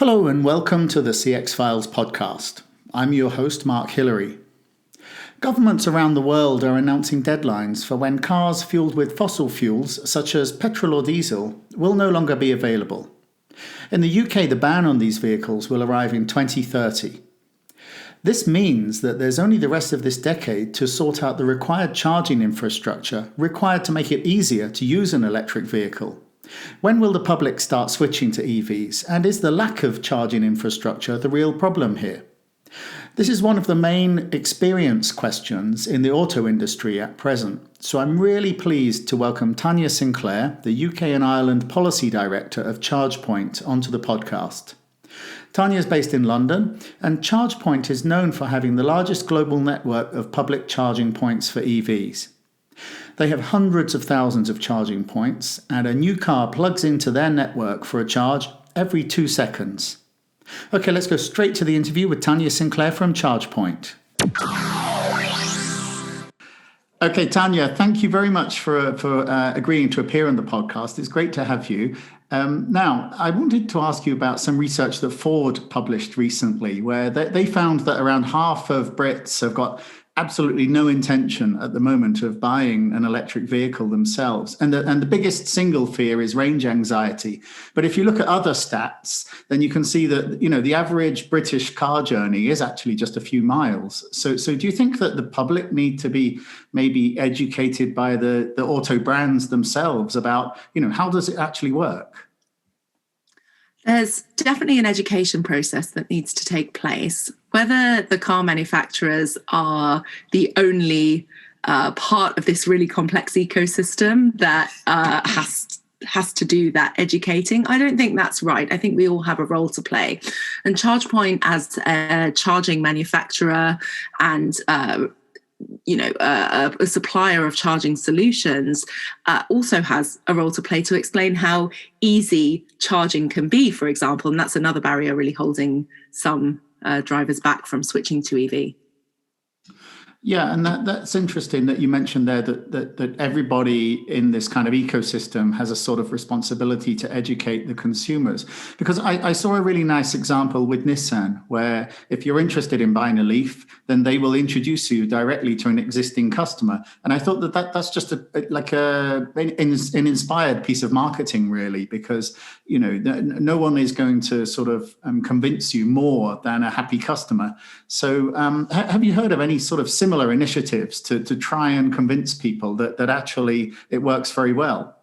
Hello and welcome to the CX Files podcast. I'm your host, Mark Hillary. Governments around the world are announcing deadlines for when cars fueled with fossil fuels, such as petrol or diesel, will no longer be available. In the UK, the ban on these vehicles will arrive in 2030. This means that there's only the rest of this decade to sort out the required charging infrastructure required to make it easier to use an electric vehicle. When will the public start switching to EVs, and is the lack of charging infrastructure the real problem here? This is one of the main experience questions in the auto industry at present, so I'm really pleased to welcome Tanya Sinclair, the UK and Ireland Policy Director of ChargePoint, onto the podcast. Tanya is based in London, and ChargePoint is known for having the largest global network of public charging points for EVs. They have hundreds of thousands of charging points, and a new car plugs into their network for a charge every 2 seconds. Okay, let's go straight to the interview with Tanya Sinclair from ChargePoint. Okay, Tanya, thank you very much for agreeing to appear on the podcast. It's great to have you. Now, I wanted to ask you about some research that Ford published recently, where they found that around half of Brits have got absolutely no intention at the moment of buying an electric vehicle themselves. And the biggest single fear is range anxiety. But if you look at other stats, then you can see that, the average British car journey is actually just a few miles. So do you think that the public need to be maybe educated by the auto brands themselves about, how does it actually work? There's definitely an education process that needs to take place. Whether the car manufacturers are the only part of this really complex ecosystem that has to do that educating, I don't think that's right. I think we all have a role to play. And ChargePoint, as a charging manufacturer and a supplier of charging solutions, also has a role to play to explain how easy charging can be, for example. And that's another barrier really holding some drivers back from switching to EV. Yeah, and that's interesting that you mentioned there that everybody in this kind of ecosystem has a sort of responsibility to educate the consumers. Because I saw a really nice example with Nissan, where if you're interested in buying a Leaf, then they will introduce you directly to an existing customer. And I thought that's just an inspired piece of marketing, really, because no one is going to sort of convince you more than a happy customer. So have you heard of any sort of similar initiatives to try and convince people that actually it works very well?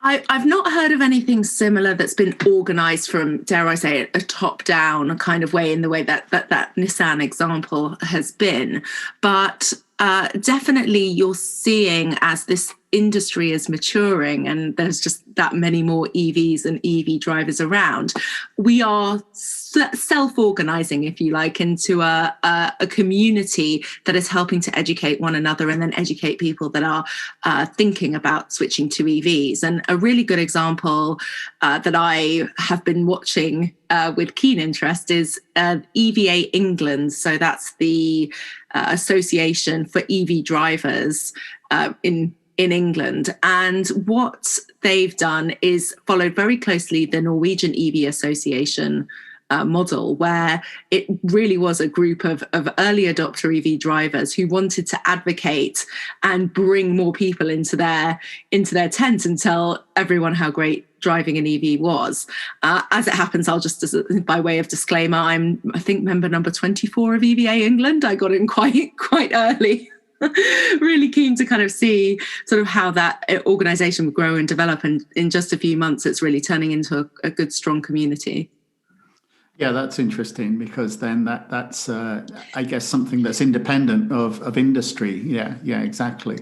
I've not heard of anything similar that's been organised from, dare I say it, a top-down kind of way, in the way that Nissan example has been. But definitely you're seeing, as this industry is maturing and there's just that many more EVs and EV drivers around, we are self-organizing, if you like, into a community that is helping to educate one another and then educate people that are thinking about switching to EVs. And a really good example that I have been watching with keen interest is EVA England. So that's the Association for EV Drivers in England. And what they've done is followed very closely the Norwegian EV Association model, where it really was a group of early adopter EV drivers who wanted to advocate and bring more people into their tent and tell everyone how great driving an EV was. As it happens, I'll just, by way of disclaimer, I think member number 24 of EVA England. I got in quite early. Really keen to kind of see sort of how that organisation would grow and develop, and in just a few months it's really turning into a good, strong community. Yeah, that's interesting, because then that's I guess something that's independent of industry. Yeah, exactly.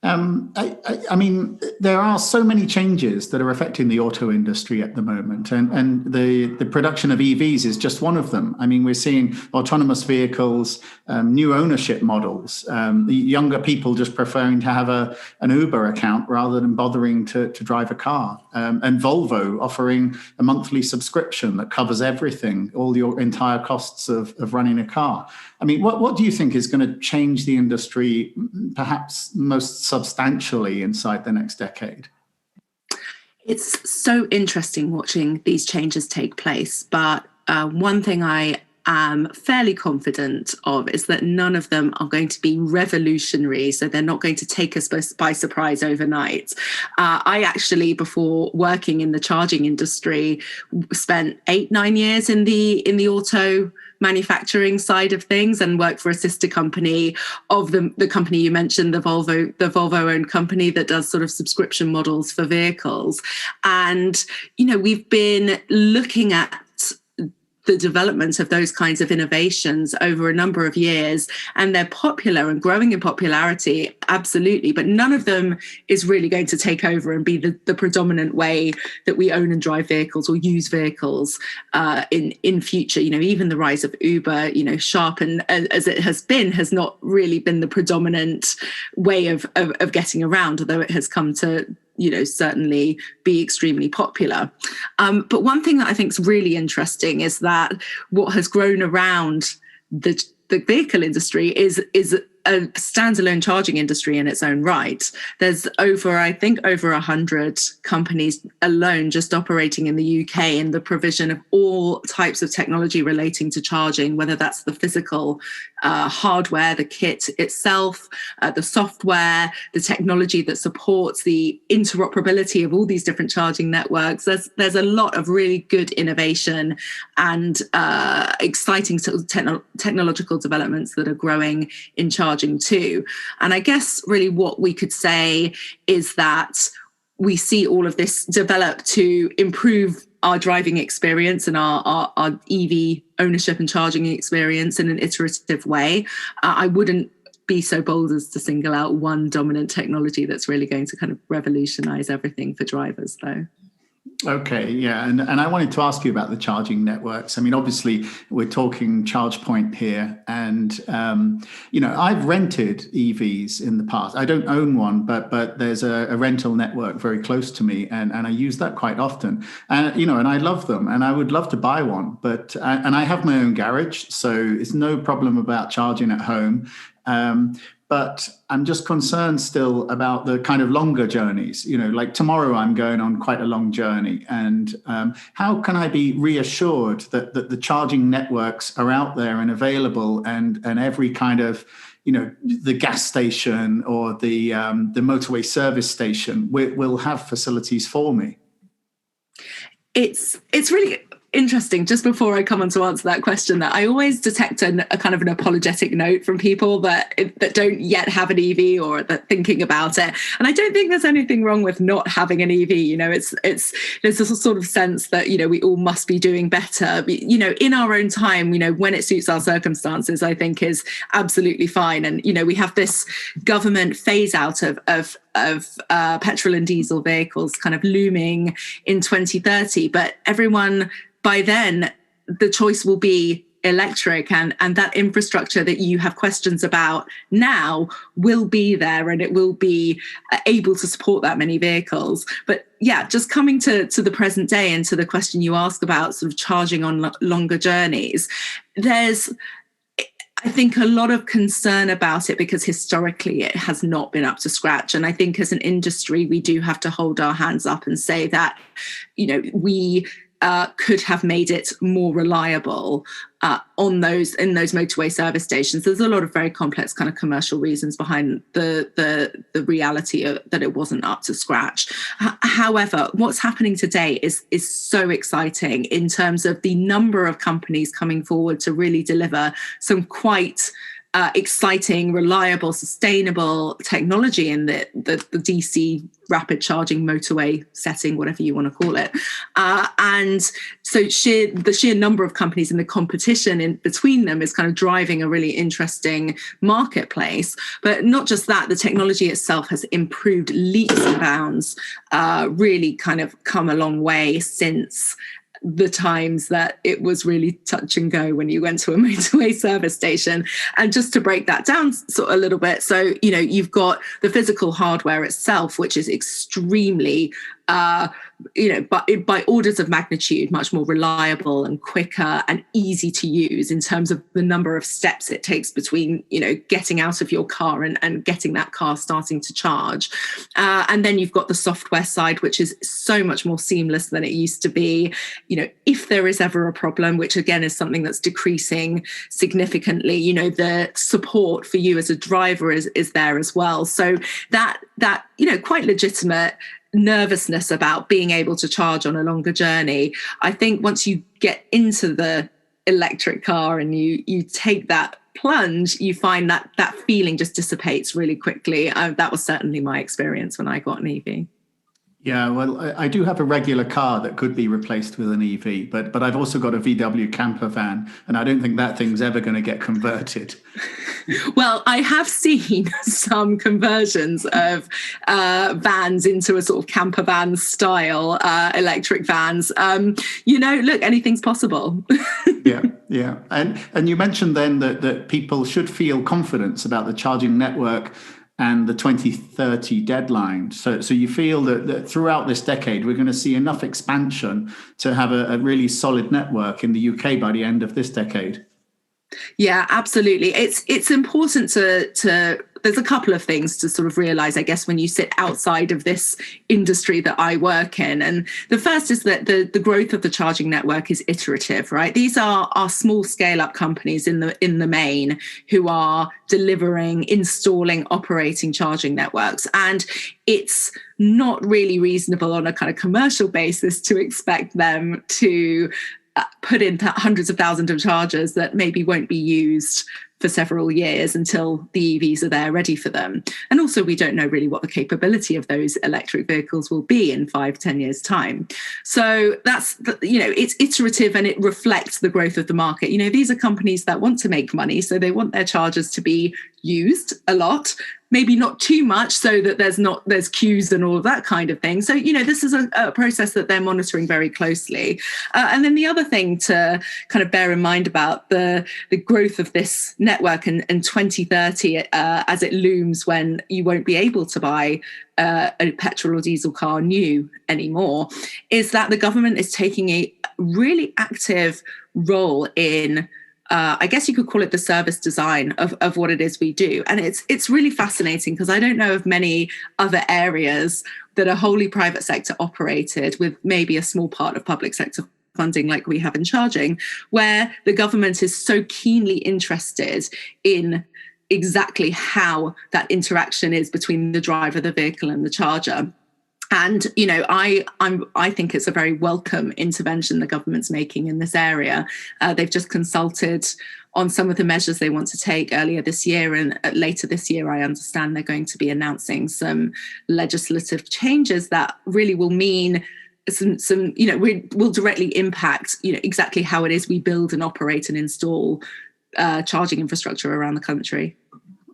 I mean, there are so many changes that are affecting the auto industry at the moment, and the production of EVs is just one of them. I mean, we're seeing autonomous vehicles, new ownership models, the younger people just preferring to have an Uber account rather than bothering to drive a car, and Volvo offering a monthly subscription that covers everything, all your entire costs of running a car. I mean, what do you think is going to change the industry perhaps most substantially inside the next decade? It's so interesting watching these changes take place, but one thing I am fairly confident of is that none of them are going to be revolutionary. So they're not going to take us by surprise overnight. I actually, before working in the charging industry, spent 8-9 years in the auto manufacturing side of things and worked for a sister company of the company you mentioned, the Volvo owned company that does sort of subscription models for vehicles. And, we've been looking at the development of those kinds of innovations over a number of years, and they're popular and growing in popularity, absolutely, but none of them is really going to take over and be the predominant way that we own and drive vehicles or use vehicles in future. Even the rise of Uber, Sharp, and as it has not really been the predominant way of getting around, although it has come to certainly be extremely popular. But one thing that I think is really interesting is that what has grown around the vehicle industry is a standalone charging industry in its own right. There's over 100 companies alone just operating in the UK in the provision of all types of technology relating to charging, whether that's the physical hardware, the kit itself, the software, the technology that supports the interoperability of all these different charging networks. There's a lot of really good innovation and exciting technological developments that are growing in charging too. And I guess really what we could say is that we see all of this develop to improve our driving experience and our EV ownership and charging experience in an iterative way. I wouldn't be so bold as to single out one dominant technology that's really going to kind of revolutionize everything for drivers, though. Okay, yeah, and I wanted to ask you about the charging networks. I mean, obviously, we're talking ChargePoint here, and I've rented EVs in the past. I don't own one, but there's a rental network very close to me, and I use that quite often. And and I love them, and I would love to buy one, but and I have my own garage, so it's no problem about charging at home. But I'm just concerned still about the kind of longer journeys. Like tomorrow I'm going on quite a long journey. And how can I be reassured that the charging networks are out there and available, and every kind of, the gas station or the motorway service station will have facilities for me? It's really interesting, just before I come on to answer that question, that I always detect a kind of an apologetic note from people that don't yet have an EV or that thinking about it. And I don't think there's anything wrong with not having an EV. There's this sort of sense that, we all must be doing better, in our own time, when it suits our circumstances, I think is absolutely fine. And, we have this government phase out of petrol and diesel vehicles kind of looming in 2030, but everyone by then, the choice will be electric, and that infrastructure that you have questions about now will be there, and it will be able to support that many vehicles. But yeah, just coming to the present day and to the question you ask about sort of charging on longer journeys, there's, I think, a lot of concern about it because historically it has not been up to scratch. And I think as an industry, we do have to hold our hands up and say that, we could have made it more reliable in those motorway service stations. There's a lot of very complex kind of commercial reasons behind the reality that it wasn't up to scratch. However, what's happening today is so exciting in terms of the number of companies coming forward to really deliver some quite exciting, reliable, sustainable technology in the DC rapid charging motorway setting, whatever you want to call it. And so the sheer number of companies and the competition in between them is kind of driving a really interesting marketplace. But not just that, the technology itself has improved leaps and bounds, really kind of come a long way since the times that it was really touch and go when you went to a motorway service station. And just to break that down sort of a little bit, so you've got the physical hardware itself, which is extremely but by orders of magnitude, much more reliable and quicker and easy to use in terms of the number of steps it takes between, getting out of your car and getting that car starting to charge. And then you've got the software side, which is so much more seamless than it used to be. If there is ever a problem, which again is something that's decreasing significantly, the support for you as a driver is there as well. So that quite legitimate nervousness about being able to charge on a longer journey. I think once you get into the electric car and you take that plunge, you find that feeling just dissipates really quickly. That was certainly my experience when I got an EV. Yeah, well, I do have a regular car that could be replaced with an EV, but I've also got a VW camper van, and I don't think that thing's ever going to get converted. Well, I have seen some conversions of vans into a sort of camper van style electric vans. Look, anything's possible. Yeah. And you mentioned then that people should feel confidence about the charging network and the 2030 deadline. So you feel that throughout this decade, we're going to see enough expansion to have a really solid network in the UK by the end of this decade? Yeah, absolutely. It's important to there's a couple of things to sort of realize, I guess, when you sit outside of this industry that I work in. And the first is that the growth of the charging network is iterative, right? These are small scale up companies in the main who are delivering, installing, operating charging networks. And it's not really reasonable on a kind of commercial basis to expect them to put in hundreds of thousands of chargers that maybe won't be used for several years until the EVs are there ready for them. And also, we don't know really what the capability of those electric vehicles will be in 5-10 years' time. So that's, it's iterative and it reflects the growth of the market. These are companies that want to make money, so they want their chargers to be used a lot, maybe not too much so that there's queues and all of that kind of thing. So, this is a process that they're monitoring very closely. And then the other thing to kind of bear in mind about the growth of this network and 2030 as it looms when you won't be able to buy a petrol or diesel car new anymore, is that the government is taking a really active role in I guess you could call it the service design of what it is we do. And it's really fascinating because I don't know of many other areas that are wholly private sector operated with maybe a small part of public sector funding like we have in charging, where the government is so keenly interested in exactly how that interaction is between the driver, the vehicle and the charger. And, I think it's a very welcome intervention the government's making in this area. They've just consulted on some of the measures they want to take earlier this year. And later this year, I understand they're going to be announcing some legislative changes that really will mean will directly impact, exactly how it is we build and operate and install charging infrastructure around the country.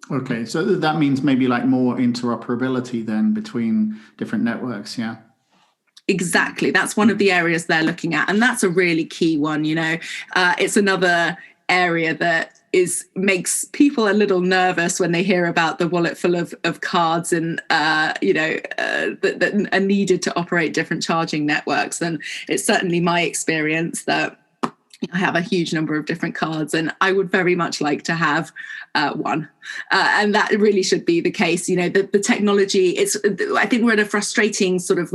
Okay, so that means maybe like more interoperability then between different networks, yeah? Exactly. That's one of the areas they're looking at. And that's a really key one, It's another area that makes people a little nervous when they hear about the wallet full of cards and, that are needed to operate different charging networks. And it's certainly my experience that I have a huge number of different cards and I would very much like to have one. And that really should be the case. The technology, I think we're at a frustrating sort of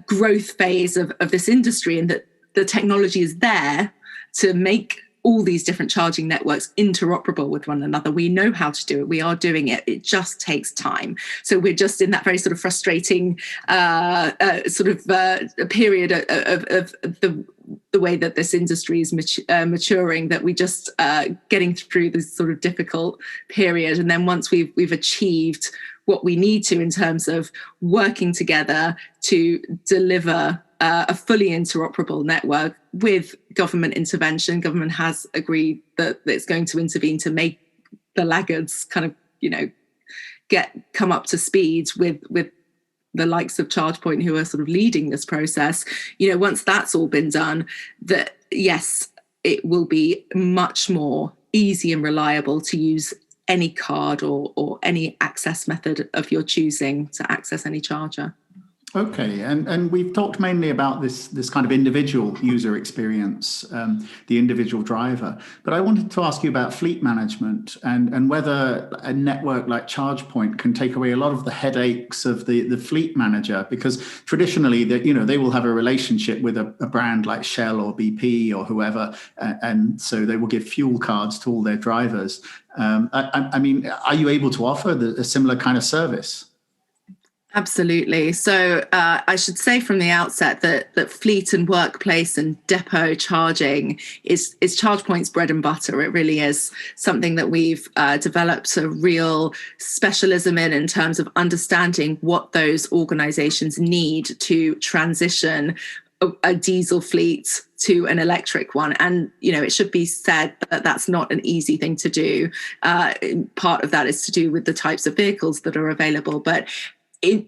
growth phase of this industry, and that the technology is there to make all these different charging networks interoperable with one another. We know how to do it. We are doing it. It just takes time. So we're just in that very sort of frustrating period of the way that this industry is maturing, that we just getting through this sort of difficult period. And then once we've achieved what we need to in terms of working together to deliver a fully interoperable network with government intervention. Government has agreed that it's going to intervene to make the laggards kind of, come up to speed with the likes of ChargePoint, who are sort of leading this process. Once that's all been done, that yes, it will be much more easy and reliable to use any card or any access method of your choosing to access any charger. Okay, and we've talked mainly about this kind of individual user experience, the individual driver. But I wanted to ask you about fleet management and whether a network like ChargePoint can take away a lot of the headaches of the fleet manager, because traditionally they will have a relationship with a brand like Shell or BP or whoever, and so they will give fuel cards to all their drivers. I mean, are you able to offer a similar kind of service? Absolutely. So I should say from the outset that fleet and workplace and depot charging is ChargePoint's bread and butter. It really is something that we've developed a real specialism in terms of understanding what those organizations need to transition a diesel fleet to an electric one. And, it should be said that that's not an easy thing to do. Part of that is to do with the types of vehicles that are available, but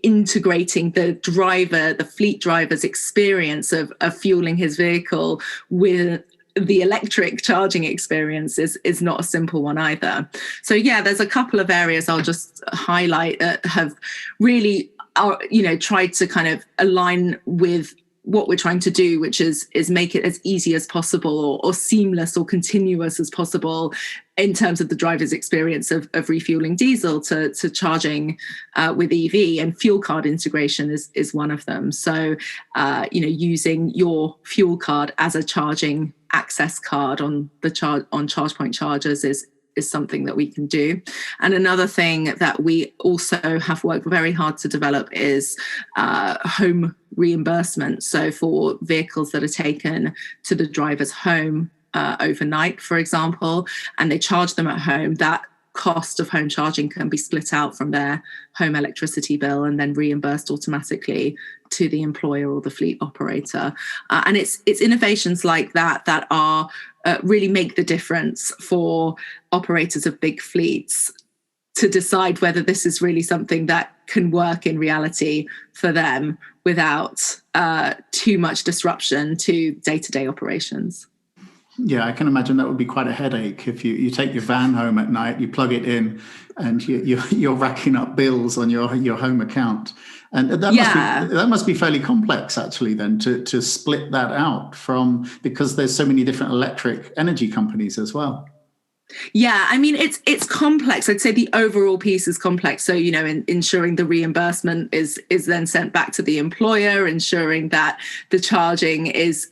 integrating the fleet driver's experience of fueling his vehicle with the electric charging experience is not a simple one either. So there's a couple of areas I'll just highlight that have really tried to kind of align with what we're trying to do, which is make it as easy as possible or seamless or continuous as possible in terms of the driver's experience of refueling diesel to charging with EV, and fuel card integration is one of them. So, using your fuel card as a charging access card on ChargePoint chargers is something that we can do. And another thing that we also have worked very hard to develop is home reimbursement. So for vehicles that are taken to the driver's home overnight, for example, and they charge them at home, that cost of home charging can be split out from their home electricity bill and then reimbursed automatically to the employer or the fleet operator. And it's innovations like that are really make the difference for operators of big fleets to decide whether this is really something that can work in reality for them without too much disruption to day-to-day operations. Yeah, I can imagine that would be quite a headache if you take your van home at night, you plug it in, and you're racking up bills on your home account. And that must be fairly complex, actually, then, to split that out because there's so many different electric energy companies as well. Yeah, I mean, it's complex. I'd say the overall piece is complex. So, ensuring the reimbursement is then sent back to the employer, ensuring that the charging is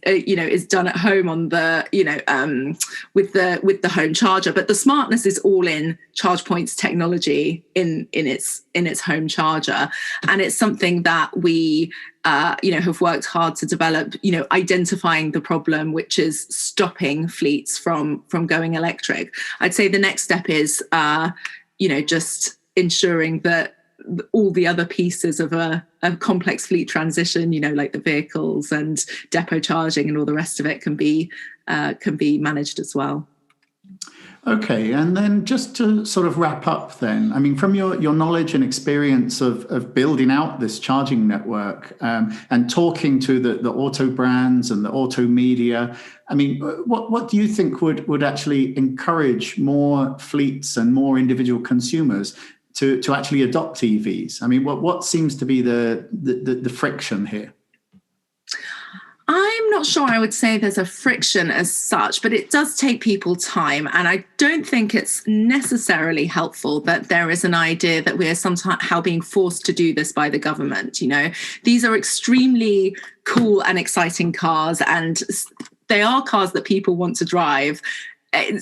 done at home on the, with the home charger. But the smartness is all in ChargePoint's technology in its home charger. And it's something that we have worked hard to develop, identifying the problem, which is stopping fleets from going electric. I'd say the next step is, just ensuring that all the other pieces of a complex fleet transition, like the vehicles and depot charging and all the rest of it can be managed as well. Okay, and then just to sort of wrap up then, I mean, from your knowledge and experience of building out this charging network and talking to the auto brands and the auto media, I mean, what do you think would actually encourage more fleets and more individual consumers to actually adopt EVs? I mean, what seems to be the friction here? I'm not sure I would say there's a friction as such, but it does take people time. And I don't think it's necessarily helpful that there is an idea that we're somehow being forced to do this by the government. These are extremely cool and exciting cars, and they are cars that people want to drive.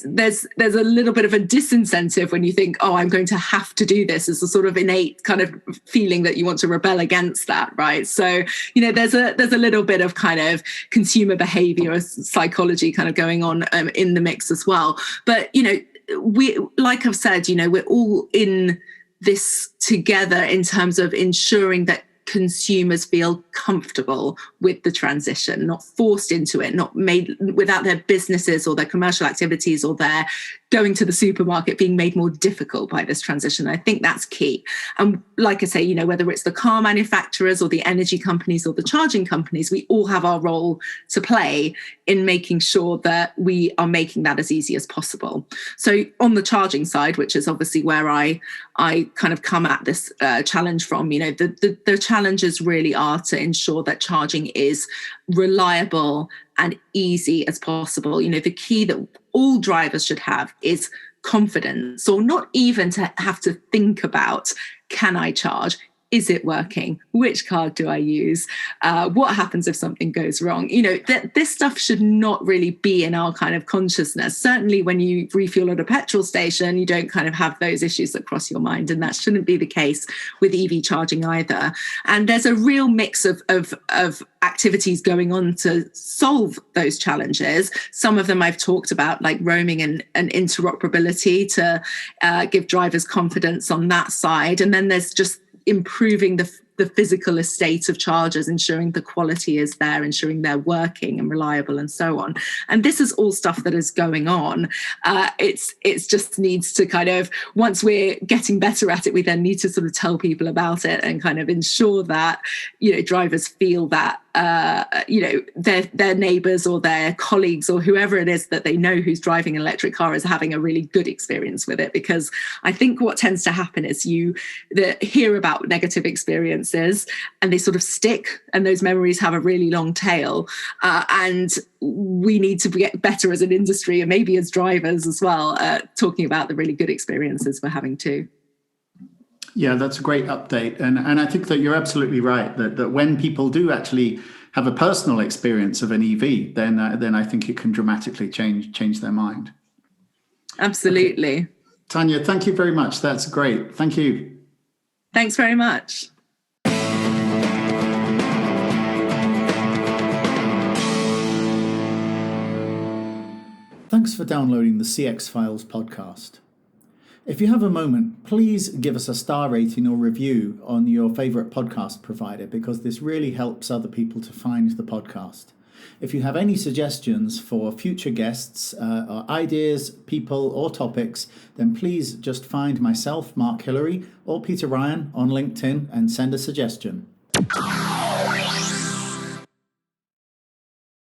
There's a little bit of a disincentive when you think, oh, I'm going to have to do this. It's a sort of innate kind of feeling that you want to rebel against that, right? So, there's a little bit of kind of consumer behavior psychology kind of going on in the mix as well. But, we, like I've said, we're all in this together in terms of ensuring that consumers feel comfortable with the transition, not forced into it, not made without their businesses or their commercial activities or their going to the supermarket being made more difficult by this transition. I think that's key. And like I say, you know, whether it's the car manufacturers or the energy companies or the charging companies, we all have our role to play in making sure that we are making that as easy as possible. So on the charging side, which is obviously where I kind of come at this challenge from, you know, the challenges really are to ensure that charging is reliable and easy as possible. You know, the key that all drivers should have is confidence, or not even to have to think about, can I charge? Is it working? Which card do I use? What happens if something goes wrong? You know, this stuff should not really be in our kind of consciousness. Certainly when you refuel at a petrol station, you don't kind of have those issues that cross your mind. And that shouldn't be the case with EV charging either. And there's a real mix of activities going on to solve those challenges. Some of them I've talked about, like roaming and interoperability to give drivers confidence on that side. And then there's just improving the physical estate of chargers, ensuring the quality is there, ensuring they're working and reliable and so on. And this is all stuff that is going on. It's just needs to kind of, once we're getting better at it, we then need to sort of tell people about it and kind of ensure that, you know, drivers feel that, you know, their neighbours or their colleagues or whoever it is that they know who's driving an electric car is having a really good experience with it. Because I think what tends to happen is you hear about negative experiences and they sort of stick, and those memories have a really long tail. And we need to get better as an industry, and maybe as drivers as well, talking about the really good experiences we're having too. Yeah, that's a great update. And I think that you're absolutely right, that when people do actually have a personal experience of an EV, then I think it can dramatically change their mind. Absolutely. Okay. Tanya, thank you very much. That's great. Thank you. Thanks very much. Thanks for downloading the CX Files podcast. If you have a moment, please give us a star rating or review on your favourite podcast provider, because this really helps other people to find the podcast. If you have any suggestions for future guests, or ideas, people or topics, then please just find myself, Mark Hillary, or Peter Ryan on LinkedIn and send a suggestion.